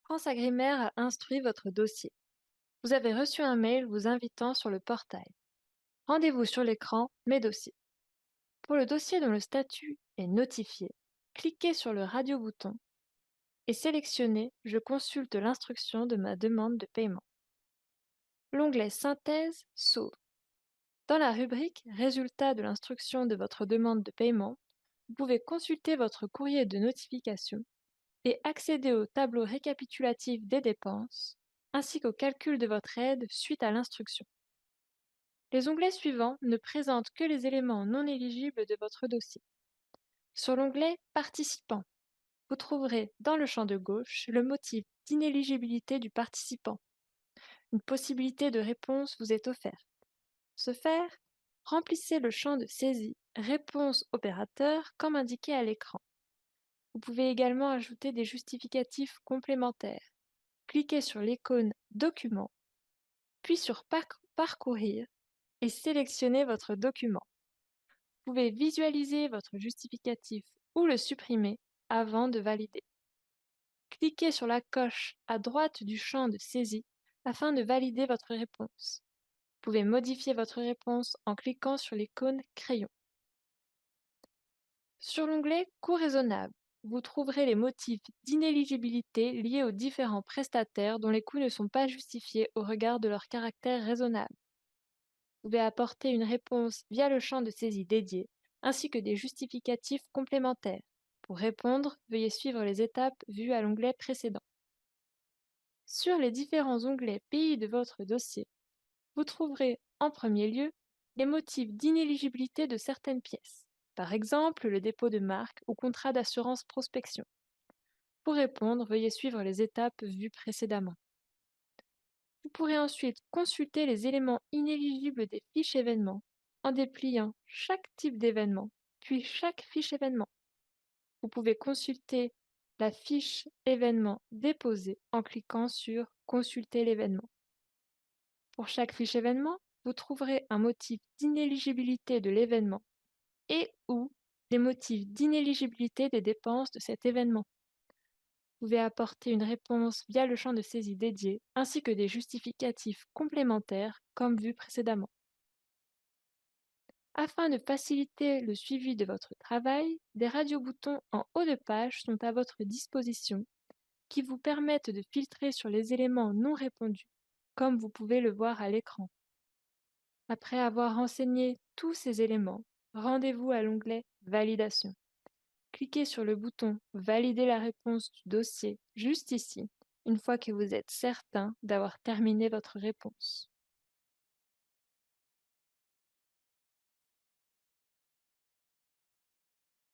France Agrimaire a instruit votre dossier. Vous avez reçu un mail vous invitant sur le portail. Rendez-vous sur l'écran Mes dossiers. Pour le dossier dont le statut est notifié, cliquez sur le radio-bouton et sélectionnez Je consulte l'instruction de ma demande de paiement. L'onglet Synthèse s'ouvre. Dans la rubrique Résultats de l'instruction de votre demande de paiement, vous pouvez consulter votre courrier de notification et accéder au tableau récapitulatif des dépenses, ainsi qu'au calcul de votre aide suite à l'instruction. Les onglets suivants ne présentent que les éléments non éligibles de votre dossier. Sur l'onglet Participants, vous trouverez dans le champ de gauche le motif d'inéligibilité du participant. Une possibilité de réponse vous est offerte. Pour ce faire, remplissez le champ de saisie Réponse opérateur comme indiqué à l'écran. Vous pouvez également ajouter des justificatifs complémentaires. Cliquez sur l'icône Document, puis sur Parcourir et sélectionnez votre document. Vous pouvez visualiser votre justificatif ou le supprimer avant de valider. Cliquez sur la coche à droite du champ de saisie afin de valider votre réponse. Vous pouvez modifier votre réponse en cliquant sur l'icône Crayon. Sur l'onglet Coût raisonnable, vous trouverez les motifs d'inéligibilité liés aux différents prestataires dont les coûts ne sont pas justifiés au regard de leur caractère raisonnable. Vous pouvez apporter une réponse via le champ de saisie dédié, ainsi que des justificatifs complémentaires. Pour répondre, veuillez suivre les étapes vues à l'onglet précédent. Sur les différents onglets pays de votre dossier, vous trouverez en premier lieu les motifs d'inéligibilité de certaines pièces, par exemple le dépôt de marque ou contrat d'assurance prospection. Pour répondre, veuillez suivre les étapes vues précédemment. Vous pourrez ensuite consulter les éléments inéligibles des fiches événements en dépliant chaque type d'événement, puis chaque fiche événement. Vous pouvez consulter la fiche événement déposée en cliquant sur Consulter l'événement. Pour chaque fiche événement, vous trouverez un motif d'inéligibilité de l'événement et ou des motifs d'inéligibilité des dépenses de cet événement. Vous pouvez apporter une réponse via le champ de saisie dédié, ainsi que des justificatifs complémentaires, comme vu précédemment. Afin de faciliter le suivi de votre travail, des radioboutons en haut de page sont à votre disposition qui vous permettent de filtrer sur les éléments non répondus, comme vous pouvez le voir à l'écran. Après avoir renseigné tous ces éléments, rendez-vous à l'onglet Validation. Cliquez sur le bouton Valider la réponse du dossier juste ici, une fois que vous êtes certain d'avoir terminé votre réponse.